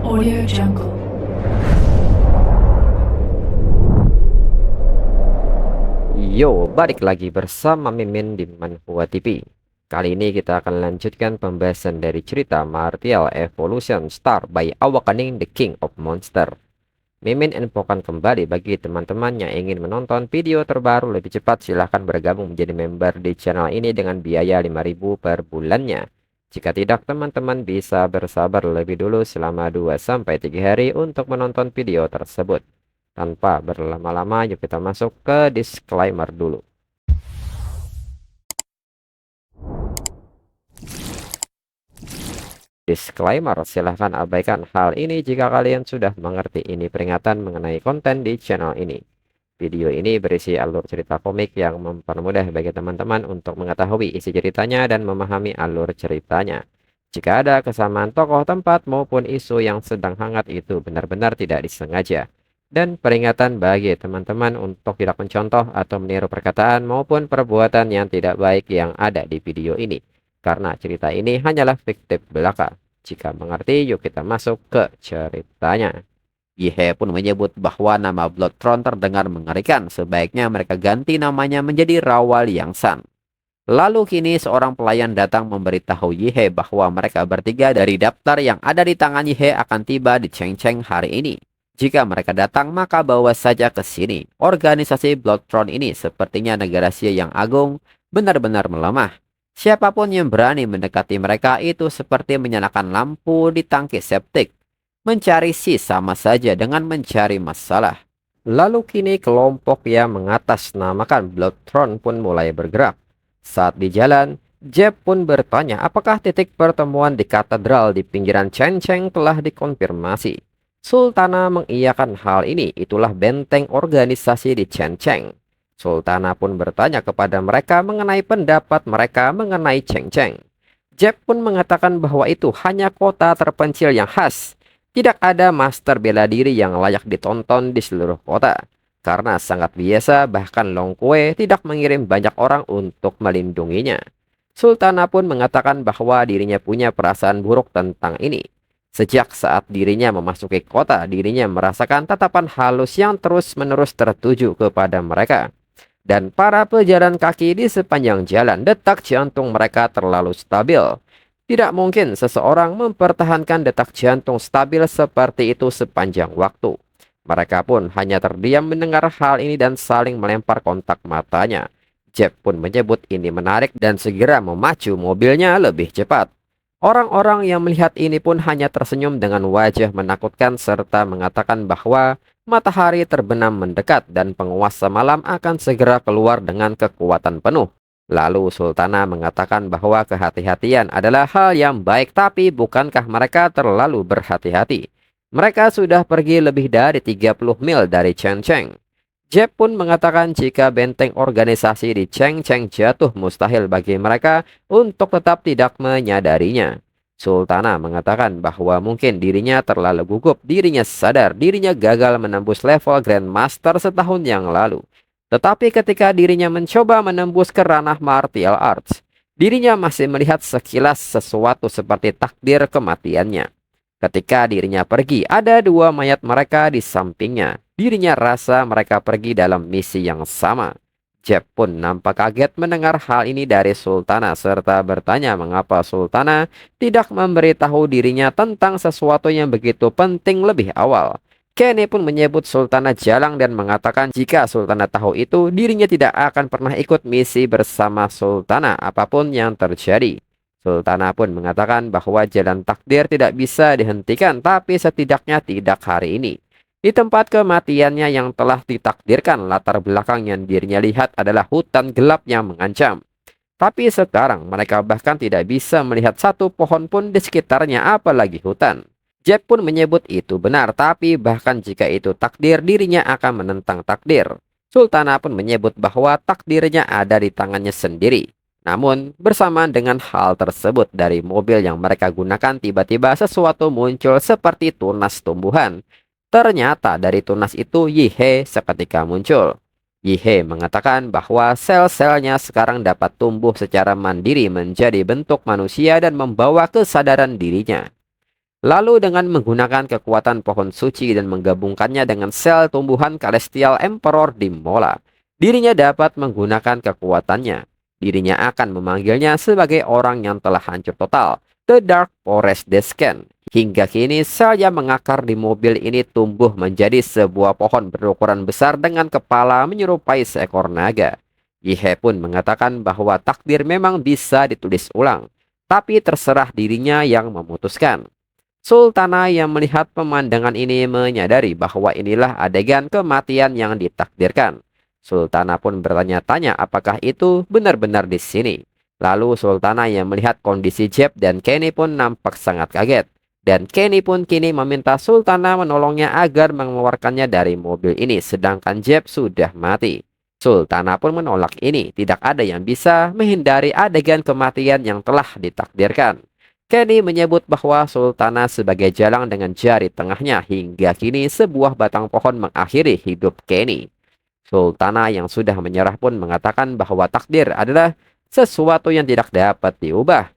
Audio Jungle. Yo, balik lagi bersama Mimin di Manhua TV. Kali ini kita akan lanjutkan pembahasan dari cerita Martial Evolution Star by Awakening the King of Monster. Mimin infokan kembali bagi teman-teman yang ingin menonton video terbaru lebih cepat, silahkan bergabung menjadi member di channel ini dengan biaya 5.000 per bulannya. Jika tidak, teman-teman bisa bersabar lebih dulu selama 2-3 hari untuk menonton video tersebut. Tanpa berlama-lama, yuk kita masuk ke disclaimer dulu. Disclaimer, silahkan abaikan hal ini jika kalian sudah mengerti. Ini peringatan mengenai konten di channel ini. Video ini berisi alur cerita komik yang mempermudah bagi teman-teman untuk mengetahui isi ceritanya dan memahami alur ceritanya. Jika ada kesamaan tokoh, tempat, maupun isu yang sedang hangat, itu benar-benar tidak disengaja. Dan peringatan bagi teman-teman untuk tidak mencontoh atau meniru perkataan maupun perbuatan yang tidak baik yang ada di video ini. Karena cerita ini hanyalah fiktif belaka. Jika mengerti, yuk kita masuk ke ceritanya. Yihe pun menyebut bahwa nama Bloodthrone terdengar mengerikan. Sebaiknya mereka ganti namanya menjadi Rawa Liangsan. Lalu kini seorang pelayan datang memberitahu Yihe bahwa mereka bertiga dari daftar yang ada di tangan Yihe akan tiba di Chengcheng hari ini. Jika mereka datang, maka bawa saja ke sini. Organisasi Bloodthrone ini sepertinya negara Xie yang agung, benar-benar melemah. Siapapun yang berani mendekati mereka itu seperti menyalakan lampu di tangki septik. Mencari Xie sama saja dengan mencari masalah. Lalu kini kelompok yang mengatasnamakan Bloodthrone pun mulai bergerak. Saat di jalan, Jeb pun bertanya apakah titik pertemuan di katedral di pinggiran Chengcheng telah dikonfirmasi. Sultana mengiyakan hal ini, itulah benteng organisasi di Chengcheng. Sultana pun bertanya kepada mereka mengenai pendapat mereka mengenai Chengcheng. Jeb pun mengatakan bahwa itu hanya kota terpencil yang khas. Tidak ada master bela diri yang layak ditonton di seluruh kota. Karena sangat biasa, bahkan Long Kue tidak mengirim banyak orang untuk melindunginya. Sultana pun mengatakan bahwa dirinya punya perasaan buruk tentang ini. Sejak saat dirinya memasuki kota, dirinya merasakan tatapan halus yang terus-menerus tertuju kepada mereka. Dan para pejalan kaki di sepanjang jalan, detak jantung mereka terlalu stabil. Tidak mungkin seseorang mempertahankan detak jantung stabil seperti itu sepanjang waktu. Mereka pun hanya terdiam mendengar hal ini dan saling melempar kontak matanya. Jeb pun menyebut ini menarik dan segera memacu mobilnya lebih cepat. Orang-orang yang melihat ini pun hanya tersenyum dengan wajah menakutkan serta mengatakan bahwa matahari terbenam mendekat dan penguasa malam akan segera keluar dengan kekuatan penuh. Lalu Sultana mengatakan bahwa kehati-hatian adalah hal yang baik, tapi bukankah mereka terlalu berhati-hati? Mereka sudah pergi lebih dari 30 mil dari Chengcheng. Jeb pun mengatakan jika benteng organisasi di Chengcheng jatuh, mustahil bagi mereka untuk tetap tidak menyadarinya. Sultana mengatakan bahwa mungkin dirinya terlalu gugup, dirinya sadar dirinya gagal menembus level Grandmaster setahun yang lalu. Tetapi ketika dirinya mencoba menembus ke ranah martial arts, dirinya masih melihat sekilas sesuatu seperti takdir kematiannya. Ketika dirinya pergi, ada dua mayat mereka di sampingnya. Dirinya rasa mereka pergi dalam misi yang sama. Jeb pun nampak kaget mendengar hal ini dari Sultana serta bertanya mengapa Sultana tidak memberitahu dirinya tentang sesuatu yang begitu penting lebih awal. Kenny pun menyebut Sultana jalang dan mengatakan jika Sultana tahu itu, dirinya tidak akan pernah ikut misi bersama Sultana apapun yang terjadi. Sultana pun mengatakan bahwa jalan takdir tidak bisa dihentikan, tapi setidaknya tidak hari ini. Di tempat kematiannya yang telah ditakdirkan, latar belakang yang dirinya lihat adalah hutan gelap yang mengancam. Tapi sekarang mereka bahkan tidak bisa melihat satu pohon pun di sekitarnya, apalagi hutan. Jeb pun menyebut itu benar, tapi bahkan jika itu takdir, dirinya akan menentang takdir. Sultana pun menyebut bahwa takdirnya ada di tangannya sendiri. Namun, bersamaan dengan hal tersebut, dari mobil yang mereka gunakan tiba-tiba sesuatu muncul seperti tunas tumbuhan. Ternyata dari tunas itu Yihe seketika muncul. Yihe mengatakan bahwa sel-selnya sekarang dapat tumbuh secara mandiri menjadi bentuk manusia dan membawa kesadaran dirinya. Lalu dengan menggunakan kekuatan pohon suci dan menggabungkannya dengan sel tumbuhan Celestial Emperor di Mola, dirinya dapat menggunakan kekuatannya. Dirinya akan memanggilnya sebagai orang yang telah hancur total, The Dark Forest Descent. Hingga kini sel yang mengakar di mobil ini tumbuh menjadi sebuah pohon berukuran besar dengan kepala menyerupai seekor naga. Yihe pun mengatakan bahwa takdir memang bisa ditulis ulang, tapi terserah dirinya yang memutuskan. Sultana yang melihat pemandangan ini menyadari bahwa inilah adegan kematian yang ditakdirkan. Sultana pun bertanya-tanya apakah itu benar-benar di sini. Lalu Sultana yang melihat kondisi Jeb dan Kenny pun nampak sangat kaget. Dan Kenny pun kini meminta Sultana menolongnya agar mengeluarkannya dari mobil ini sedangkan Jeb sudah mati. Sultana pun menolak ini, tidak ada yang bisa menghindari adegan kematian yang telah ditakdirkan. Kenny menyebut bahwa Sultana sebagai jalang dengan jari tengahnya hingga kini sebuah batang pohon mengakhiri hidup Kenny. Sultana yang sudah menyerah pun mengatakan bahwa takdir adalah sesuatu yang tidak dapat diubah.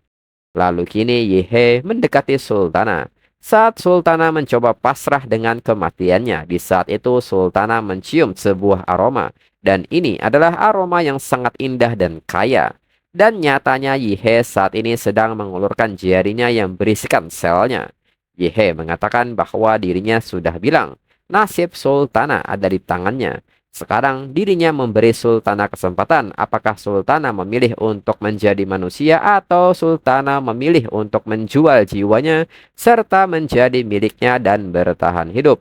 Lalu kini Yehe mendekati Sultana. Saat Sultana mencoba pasrah dengan kematiannya, di saat itu Sultana mencium sebuah aroma. Dan ini adalah aroma yang sangat indah dan kaya. Dan nyatanya Yihe saat ini sedang mengulurkan jarinya yang berisikan selnya. Yihe mengatakan bahwa dirinya sudah bilang, nasib Sultana ada di tangannya. Sekarang dirinya memberi Sultana kesempatan apakah Sultana memilih untuk menjadi manusia atau Sultana memilih untuk menjual jiwanya serta menjadi miliknya dan bertahan hidup.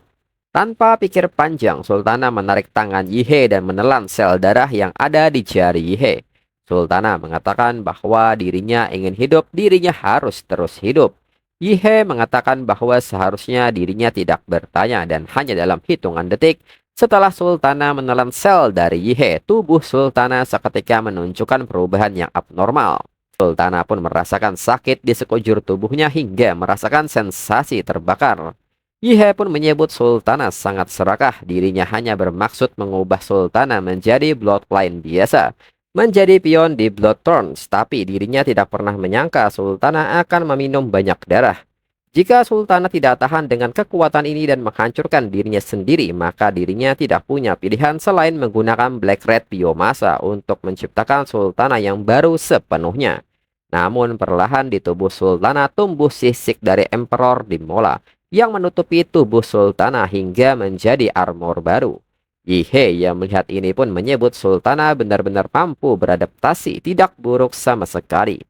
Tanpa pikir panjang, Sultana menarik tangan Yihe dan menelan sel darah yang ada di jari Yihe. Sultana mengatakan bahwa dirinya ingin hidup, dirinya harus terus hidup. Yihe mengatakan bahwa seharusnya dirinya tidak bertanya dan hanya dalam hitungan detik setelah Sultana menelan sel dari Yihe, tubuh Sultana seketika menunjukkan perubahan yang abnormal. Sultana pun merasakan sakit di sekujur tubuhnya hingga merasakan sensasi terbakar. Yihe pun menyebut Sultana sangat serakah, dirinya hanya bermaksud mengubah Sultana menjadi bloodline biasa, menjadi pion di Bloodthorns, tapi dirinya tidak pernah menyangka Sultana akan meminum banyak darah. Jika Sultana tidak tahan dengan kekuatan ini dan menghancurkan dirinya sendiri, maka dirinya tidak punya pilihan selain menggunakan Black Red Biomasa untuk menciptakan Sultana yang baru sepenuhnya. Namun perlahan di tubuh Sultana tumbuh sisik dari Emperor di Mola yang menutupi tubuh Sultana hingga menjadi armor baru. Yihe yang melihat ini pun menyebut Sultana benar-benar mampu beradaptasi, tidak buruk sama sekali.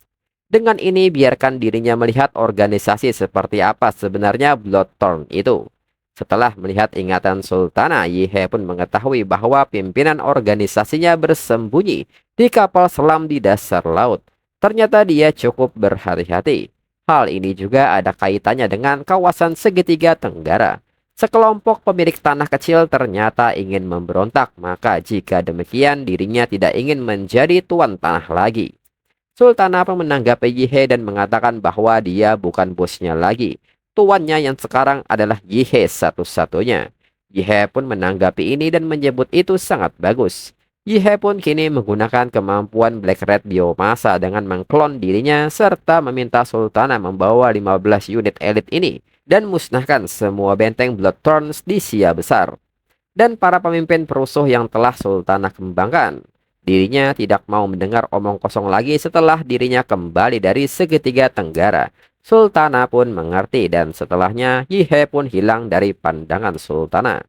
Dengan ini biarkan dirinya melihat organisasi seperti apa sebenarnya Bloodthorn itu. Setelah melihat ingatan Sultana, Yihe pun mengetahui bahwa pimpinan organisasinya bersembunyi di kapal selam di dasar laut. Ternyata dia cukup berhati-hati. Hal ini juga ada kaitannya dengan kawasan segitiga Tenggara. Sekelompok pemilik tanah kecil ternyata ingin memberontak, maka jika demikian dirinya tidak ingin menjadi tuan tanah lagi. Sultana pun menanggapi Yihe dan mengatakan bahwa dia bukan bosnya lagi. Tuannya yang sekarang adalah Yihe satu-satunya. Yihe pun menanggapi ini dan menyebut itu sangat bagus. Yihe pun kini menggunakan kemampuan Black Red Biomasa dengan mengklon dirinya serta meminta Sultana membawa 15 unit elit ini dan musnahkan semua benteng Bloodthorns di Sia Besar. Dan para pemimpin perusuh yang telah Sultana kembangkan. Dirinya tidak mau mendengar omong kosong lagi setelah dirinya kembali dari segitiga Tenggara. Sultana pun mengerti dan setelahnya Yihe pun hilang dari pandangan Sultana.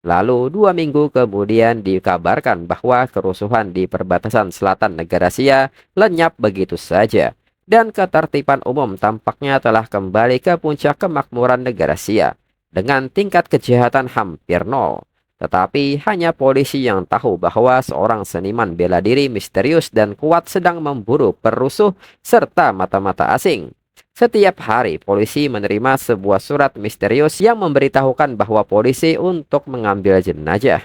Lalu 2 minggu kemudian dikabarkan bahwa kerusuhan di perbatasan selatan negara Sia lenyap begitu saja. Dan ketertiban umum tampaknya telah kembali ke puncak kemakmuran negara Sia. Dengan tingkat kejahatan hampir nol. Tetapi hanya polisi yang tahu bahwa seorang seniman bela diri misterius dan kuat sedang memburu perusuh serta mata-mata asing. Setiap hari polisi menerima sebuah surat misterius yang memberitahukan bahwa polisi untuk mengambil jenazah.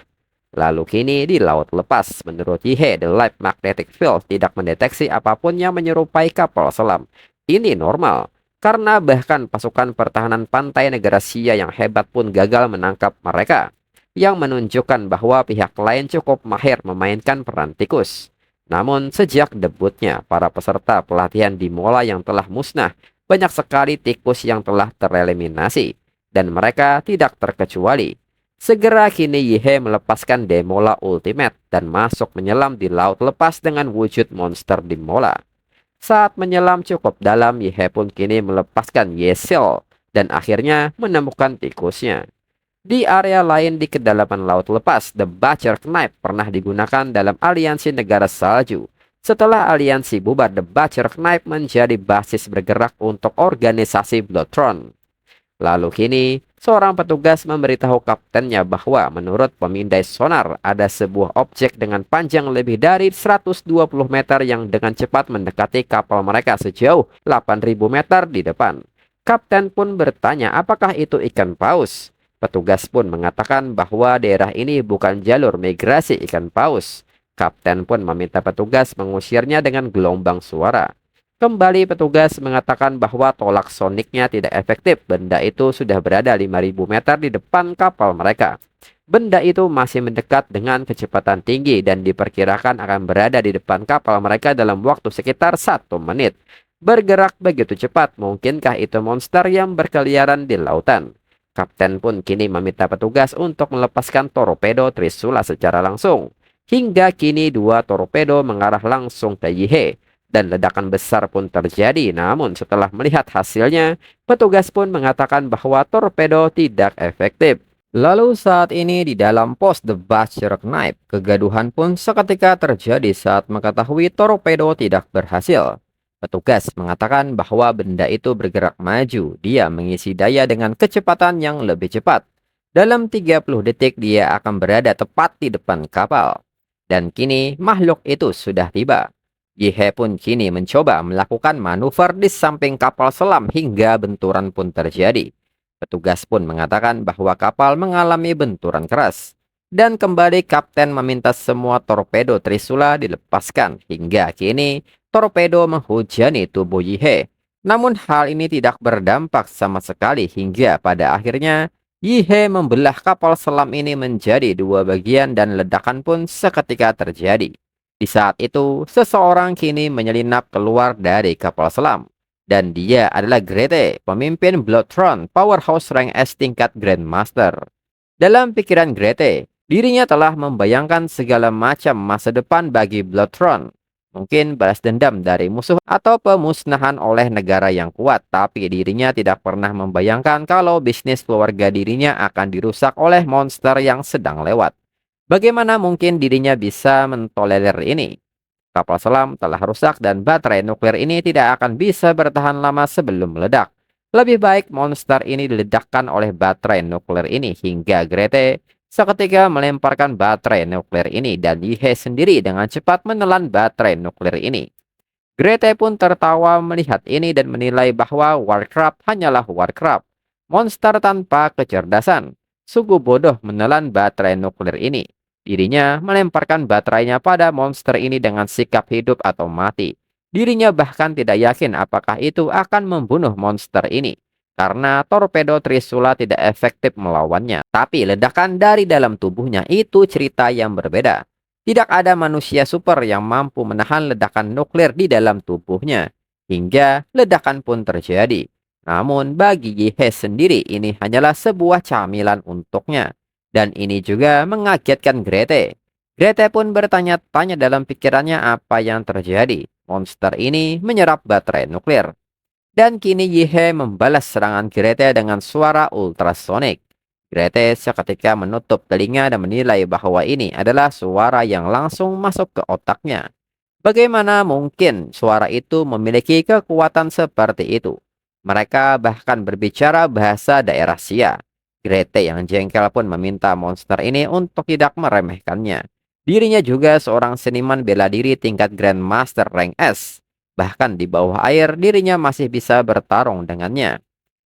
Lalu kini di laut lepas, menurut Yihe, the Light Magnetic Field tidak mendeteksi apapun yang menyerupai kapal selam. Ini normal, karena bahkan pasukan pertahanan pantai negara Sia yang hebat pun gagal menangkap mereka, yang menunjukkan bahwa pihak lain cukup mahir memainkan peran tikus. Namun sejak debutnya, para peserta pelatihan di Mola yang telah musnah banyak sekali tikus yang telah tereliminasi, dan mereka tidak terkecuali. Segera kini Yihe melepaskan Demola Ultimate dan masuk menyelam di laut lepas dengan wujud monster Demola. Saat menyelam cukup dalam, Yihe pun kini melepaskan Yesil dan akhirnya menemukan tikusnya. Di area lain di kedalaman laut lepas, The Butcher Knife pernah digunakan dalam aliansi negara salju. Setelah aliansi bubar, The Butcher Knife menjadi basis bergerak untuk organisasi Bloodthrone. Lalu kini, seorang petugas memberitahu kaptennya bahwa menurut pemindai sonar ada sebuah objek dengan panjang lebih dari 120 meter yang dengan cepat mendekati kapal mereka sejauh 8.000 meter di depan. Kapten pun bertanya apakah itu ikan paus. Petugas pun mengatakan bahwa daerah ini bukan jalur migrasi ikan paus. Kapten pun meminta petugas mengusirnya dengan gelombang suara. Kembali petugas mengatakan bahwa tolak soniknya tidak efektif. Benda itu sudah berada 5.000 meter di depan kapal mereka. Benda itu masih mendekat dengan kecepatan tinggi dan diperkirakan akan berada di depan kapal mereka dalam waktu sekitar 1 menit. Bergerak begitu cepat, mungkinkah itu monster yang berkeliaran di lautan? Kapten pun kini meminta petugas untuk melepaskan torpedo Trisula secara langsung. Hingga kini 2 torpedo mengarah langsung ke Yihe. Dan ledakan besar pun terjadi, namun setelah melihat hasilnya, petugas pun mengatakan bahwa torpedo tidak efektif. Lalu saat ini di dalam pos The Butcher Knife, kegaduhan pun seketika terjadi saat mengetahui torpedo tidak berhasil. Petugas mengatakan bahwa benda itu bergerak maju, dia mengisi daya dengan kecepatan yang lebih cepat. Dalam 30 detik dia akan berada tepat di depan kapal. Dan kini makhluk itu sudah tiba. Yihe pun kini mencoba melakukan manuver di samping kapal selam hingga benturan pun terjadi. Petugas pun mengatakan bahwa kapal mengalami benturan keras. Dan kembali kapten meminta semua torpedo Trisula dilepaskan. Hingga kini torpedo menghujani tubuh Yihe. Namun hal ini tidak berdampak sama sekali hingga pada akhirnya Yihe membelah kapal selam ini menjadi 2 bagian dan ledakan pun seketika terjadi. Di saat itu, seseorang kini menyelinap keluar dari kapal selam. Dan dia adalah Grete, pemimpin Bloodthrone Powerhouse Rank S tingkat Grandmaster. Dalam pikiran Grete, dirinya telah membayangkan segala macam masa depan bagi Bloodthrone. Mungkin balas dendam dari musuh atau pemusnahan oleh negara yang kuat. Tapi dirinya tidak pernah membayangkan kalau bisnis keluarga dirinya akan dirusak oleh monster yang sedang lewat. Bagaimana mungkin dirinya bisa mentolerir ini? Kapal selam telah rusak dan baterai nuklir ini tidak akan bisa bertahan lama sebelum meledak. Lebih baik monster ini diledakkan oleh baterai nuklir ini hingga Grete seketika melemparkan baterai nuklir ini dan Yihe sendiri dengan cepat menelan baterai nuklir ini. Grete pun tertawa melihat ini dan menilai bahwa Warcraft hanyalah Warcraft. Monster tanpa kecerdasan. Sungguh bodoh menelan baterai nuklir ini. Dirinya melemparkan baterainya pada monster ini dengan sikap hidup atau mati. Dirinya bahkan tidak yakin apakah itu akan membunuh monster ini. Karena torpedo Trisula tidak efektif melawannya. Tapi ledakan dari dalam tubuhnya itu cerita yang berbeda. Tidak ada manusia super yang mampu menahan ledakan nuklir di dalam tubuhnya. Hingga ledakan pun terjadi. Namun bagi Yihe sendiri ini hanyalah sebuah camilan untuknya. Dan ini juga mengagetkan Grete. Grete pun bertanya-tanya dalam pikirannya apa yang terjadi. Monster ini menyerap baterai nuklir. Dan kini Yihe membalas serangan Grete dengan suara ultrasonik. Grete seketika menutup telinga dan menilai bahwa ini adalah suara yang langsung masuk ke otaknya. Bagaimana mungkin suara itu memiliki kekuatan seperti itu? Mereka bahkan berbicara bahasa daerah Xia. Grete yang jengkel pun meminta monster ini untuk tidak meremehkannya. Dirinya juga seorang seniman bela diri tingkat Grandmaster Rank S. Bahkan di bawah air dirinya masih bisa bertarung dengannya.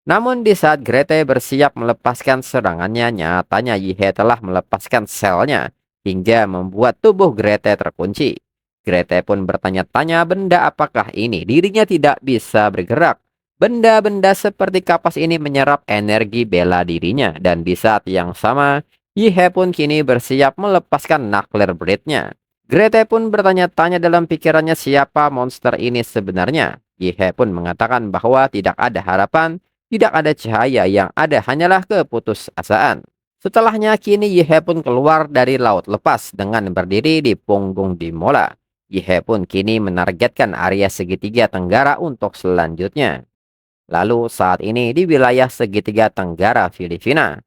Namun di saat Grete bersiap melepaskan serangannya, nyatanya Yihe telah melepaskan selnya hingga membuat tubuh Grete terkunci. Grete pun bertanya-tanya benda apakah ini. Dirinya tidak bisa bergerak. Benda-benda seperti kapas ini menyerap energi bela dirinya. Dan di saat yang sama, Yihe pun kini bersiap melepaskan Nuclear Blade-nya. Grete pun bertanya-tanya dalam pikirannya siapa monster ini sebenarnya. Ye pun mengatakan bahwa tidak ada harapan, tidak ada cahaya, yang ada hanyalah keputusasaan. Setelahnya kini Ye pun keluar dari laut lepas dengan berdiri di punggung Dimola. Ye pun kini menargetkan area segitiga tenggara untuk selanjutnya. Lalu saat ini di wilayah segitiga tenggara Filipina,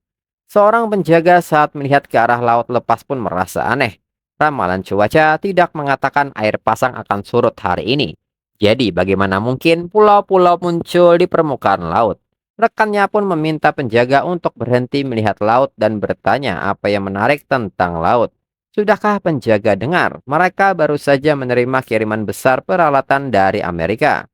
seorang penjaga saat melihat ke arah laut lepas pun merasa aneh. Ramalan cuaca tidak mengatakan air pasang akan surut hari ini. Jadi bagaimana mungkin pulau-pulau muncul di permukaan laut? Rekannya pun meminta penjaga untuk berhenti melihat laut dan bertanya apa yang menarik tentang laut. Sudahkah penjaga dengar? Mereka baru saja menerima kiriman besar peralatan dari Amerika.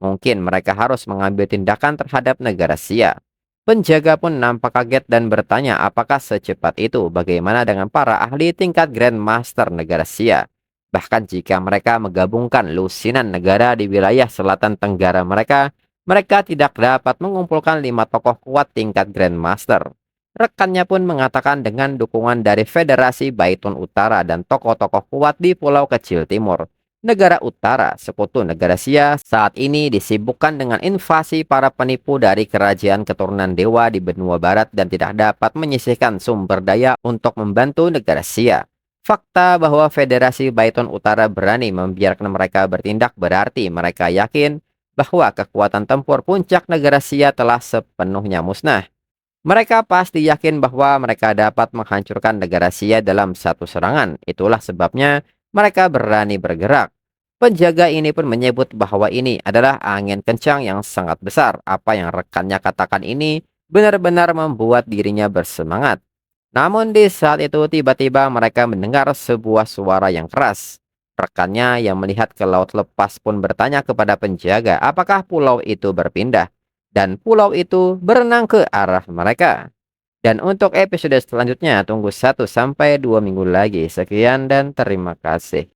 Mungkin mereka harus mengambil tindakan terhadap negara Sia. Penjaga pun nampak kaget dan bertanya apakah secepat itu, bagaimana dengan para ahli tingkat Grandmaster negara Sia. Bahkan jika mereka menggabungkan lusinan negara di wilayah selatan tenggara mereka, mereka tidak dapat mengumpulkan 5 tokoh kuat tingkat Grandmaster. Rekannya pun mengatakan dengan dukungan dari Federasi Baitun Utara dan tokoh-tokoh kuat di Pulau Kecil Timur, negara utara, sekutu negara Sia saat ini disibukkan dengan invasi para penipu dari kerajaan keturunan dewa di benua barat dan tidak dapat menyisihkan sumber daya untuk membantu negara Sia. Fakta bahwa Federasi Baiton Utara berani membiarkan mereka bertindak berarti mereka yakin bahwa kekuatan tempur puncak negara Sia telah sepenuhnya musnah. Mereka pasti yakin bahwa mereka dapat menghancurkan negara Sia dalam satu serangan. Itulah sebabnya mereka berani bergerak. Penjaga ini pun menyebut bahwa ini adalah angin kencang yang sangat besar. Apa yang rekannya katakan ini benar-benar membuat dirinya bersemangat. Namun di saat itu tiba-tiba mereka mendengar sebuah suara yang keras. Rekannya yang melihat ke laut lepas pun bertanya kepada penjaga apakah pulau itu berpindah. Dan pulau itu berenang ke arah mereka. Dan untuk episode selanjutnya tunggu 1 sampai 2 minggu lagi. Sekian dan terima kasih.